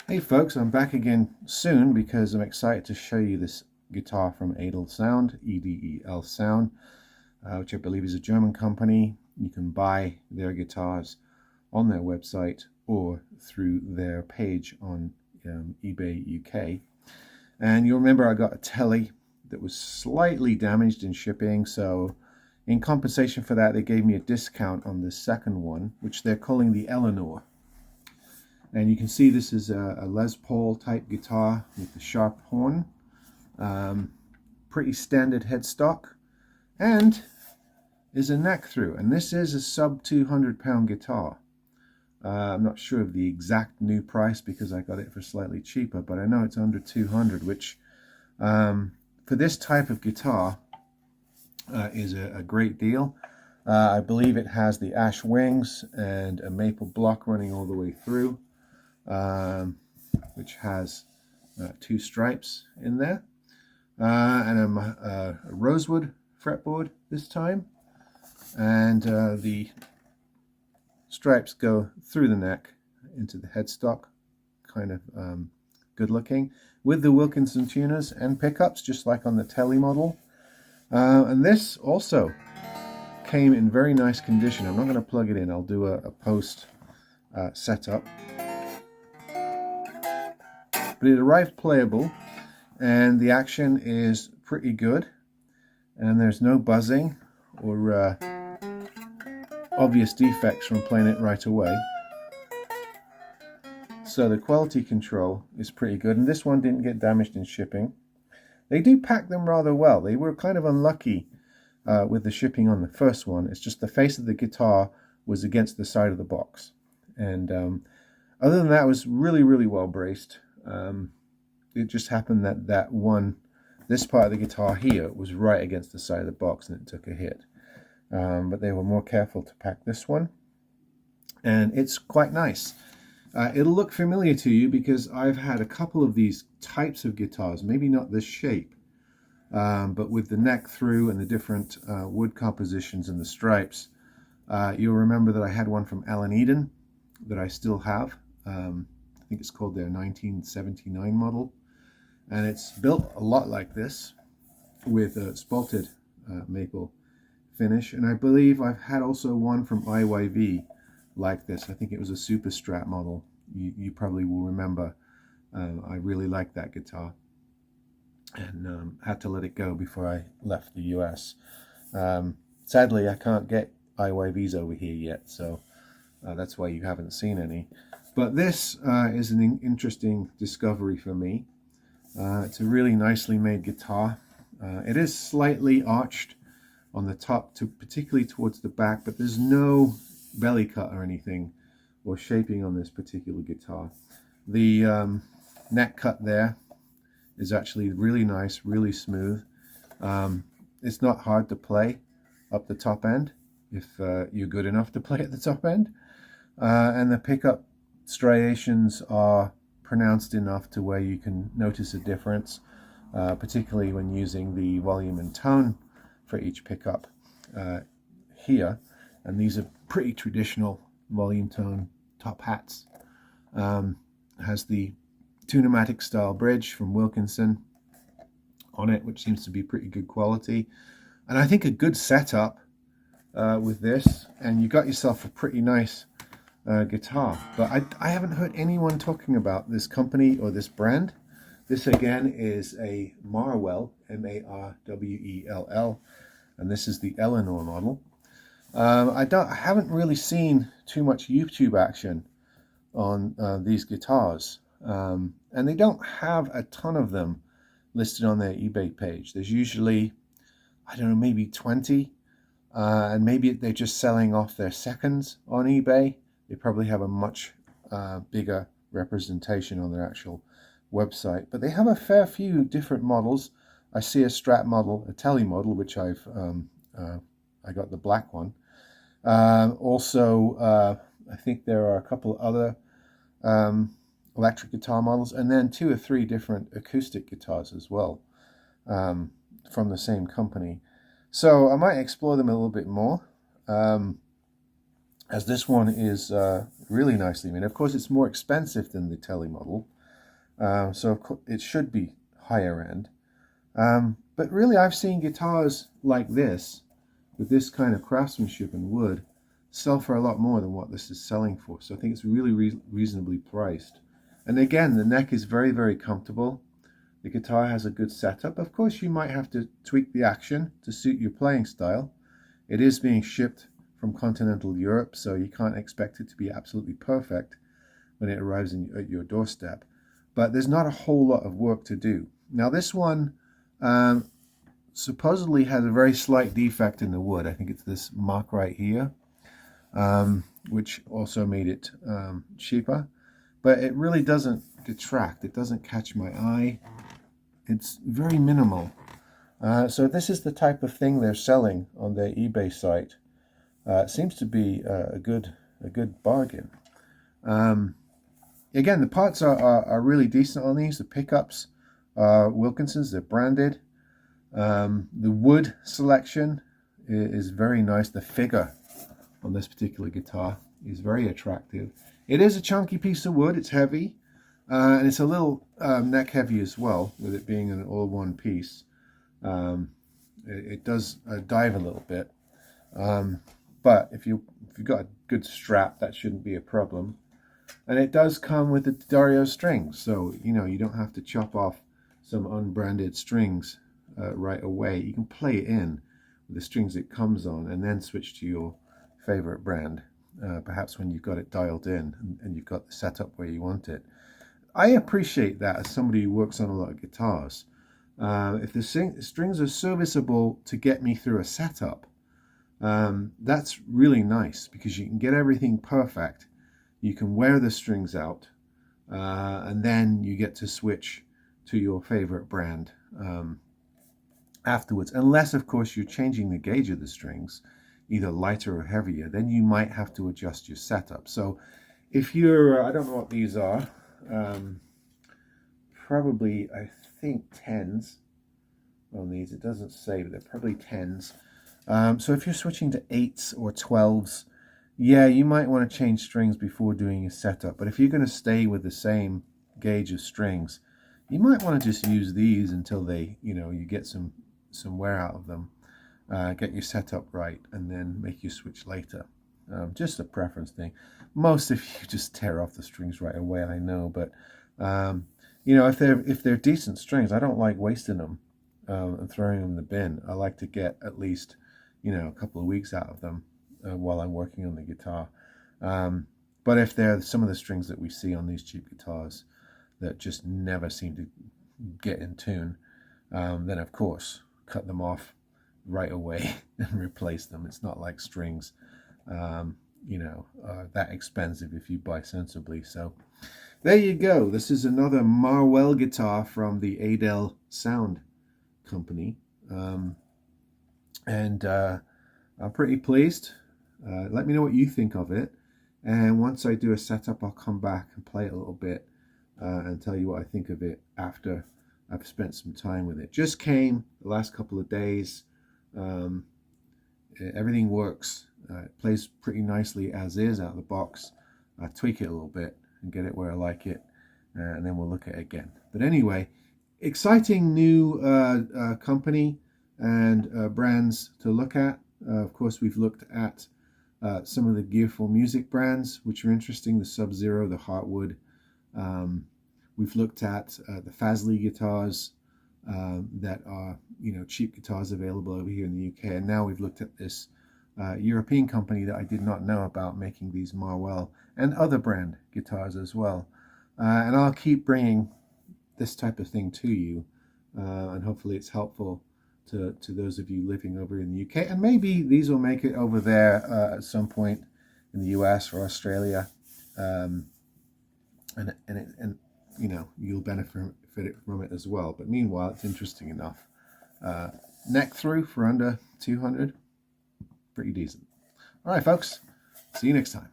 Hey folks, I'm back again soon because I'm excited to show you this guitar from Edel Sound, Edel Sound, which I believe is a German company. You can buy their guitars on their website or through their page on eBay UK. And you'll remember I got a telly that was slightly damaged in shipping, so in compensation for that they gave me a discount on the second one, which they're calling the Eleanor. And you can see this is a Les Paul type guitar with the sharp horn, pretty standard headstock, and is a neck through. And this is a sub 200 pound guitar. I'm not sure of the exact new price because I got it for slightly cheaper, but I know it's under 200, which for this type of guitar is a great deal. I believe it has the ash wings and a maple block running all the way through. Which has two stripes in there, and a rosewood fretboard this time, and the stripes go through the neck into the headstock, kind of good looking, with the Wilkinson tuners and pickups, just like on the Telly model. And this also came in very nice condition. I'm not going to plug it in, I'll do a post setup. But it arrived playable, and the action is pretty good, and there's no buzzing or obvious defects from playing it right away. So the quality control is pretty good, and this one didn't get damaged in shipping. They do pack them rather well. They were kind of unlucky with the shipping on the first one. It's just the face of the guitar was against the side of the box, and other than that, it was really, really well braced. It just happened that this part of the guitar here was right against the side of the box and it took a hit. But they were more careful to pack this one, and it's quite nice. It'll look familiar to you because I've had a couple of these types of guitars, maybe not this shape, but with the neck through and the different wood compositions and the stripes. You'll remember that I had one from Eden that I still have. I think it's called their 1979 model, and it's built a lot like this with a spalted maple finish. And I believe I've had also one from IYV like this. I think it was a Super Strat model. You probably will remember. I really liked that guitar, and had to let it go before I left the US. Sadly, I can't get IYVs over here yet, so that's why you haven't seen any. But this is an interesting discovery for me. It's a really nicely made guitar. It is slightly arched on the top, particularly towards the back, but there's no belly cut or anything or shaping on this particular guitar. The neck cut there is actually really nice, really smooth. It's not hard to play up the top end if you're good enough to play at the top end. And the pickup striations are pronounced enough to where you can notice a difference, particularly when using the volume and tone for each pickup here. And these are pretty traditional volume tone top hats. Has the Tunematic style bridge from Wilkinson on it, which seems to be pretty good quality. And I think a good setup with this, and you got yourself a pretty nice guitar. But I haven't heard anyone talking about this company or this brand. This again is a Marwell, Marwell, and this is the Eleanor model. I haven't really seen too much YouTube action on these guitars, and they don't have a ton of them listed on their eBay page. There's usually, I don't know, maybe 20, and maybe they're just selling off their seconds on eBay. They probably have a much bigger representation on their actual website, but they have a fair few different models. I see a Strat model, a Telly model, which I got the black one. Also, I think there are a couple other electric guitar models, and then 2 or 3 different acoustic guitars as well, from the same company. So I might explore them a little bit more. As this one is really nicely made. Of course, it's more expensive than the Telly model, So it should be higher end. But really, I've seen guitars like this, with this kind of craftsmanship and wood, sell for a lot more than what this is selling for. So I think it's really reasonably priced. And again, the neck is very, very comfortable. The guitar has a good setup. Of course, you might have to tweak the action to suit your playing style. It is being shipped from continental Europe, so you can't expect it to be absolutely perfect when it arrives at your doorstep. But there's not a whole lot of work to do. Now, this one supposedly has a very slight defect in the wood. I think it's this mark right here, which also made it cheaper. But it really doesn't detract. It doesn't catch my eye. It's very minimal. So this is the type of thing they're selling on their eBay site. It seems to be a good bargain. Again, the parts are really decent on these. The pickups are Wilkinson's. They're branded. The wood selection is very nice. The figure on this particular guitar is very attractive. It is a chunky piece of wood. It's heavy. And it's a little neck heavy as well, with it being an all one piece. It does dive a little bit. But if you've got a good strap, that shouldn't be a problem. And it does come with the Dario strings, so you don't have to chop off some unbranded strings right away. You can play it in with the strings it comes on, and then switch to your favorite brand, perhaps when you've got it dialed in and you've got the setup where you want it. I appreciate that as somebody who works on a lot of guitars. If the strings are serviceable to get me through a setup, that's really nice, because you can get everything perfect. You can wear the strings out, and then you get to switch to your favorite brand afterwards. Unless, of course, you're changing the gauge of the strings, either lighter or heavier, then you might have to adjust your setup. So if you're, I don't know what these are, probably, I think, 10s on these. It doesn't say, but they're probably 10s. So if you're switching to 8s or 12s, yeah, you might want to change strings before doing a setup. But if you're going to stay with the same gauge of strings, you might want to just use these until they, you get some wear out of them, get your setup right, and then make your switch later. Just a preference thing. Most of you just tear off the strings right away, I know, but if they're decent strings, I don't like wasting them and throwing them in the bin. I like to get at least a couple of weeks out of them while I'm working on the guitar. But if they're some of the strings that we see on these cheap guitars that just never seem to get in tune, then of course cut them off right away and replace them. It's not like strings that expensive if you buy sensibly. So there you go. This is another Marwell guitar from the Edel Sound company, and I'm pretty pleased. Let me know what you think of it, and once I do a setup, I'll come back and play it a little bit and tell you what I think of it after I've spent some time with it. Just came the last couple of days. Everything works. It plays pretty nicely as is out of the box. I tweak it a little bit and get it where I like it, and then we'll look at it again. But anyway, exciting new company and brands to look at. Of course, we've looked at some of the Gear for Music brands, which are interesting. The Sub-Zero, the Heartwood. We've looked at the Fasley guitars that are cheap guitars available over here in the UK, and now we've looked at this European company that I did not know about, making these Marwell and other brand guitars as well. And I'll keep bringing this type of thing to you, and hopefully it's helpful to those of you living over in the UK, and maybe these will make it over there at some point in the US or Australia, and you'll benefit from it as well. But meanwhile, it's interesting enough. Neck through for under 200, pretty decent. All right, folks, see you next time.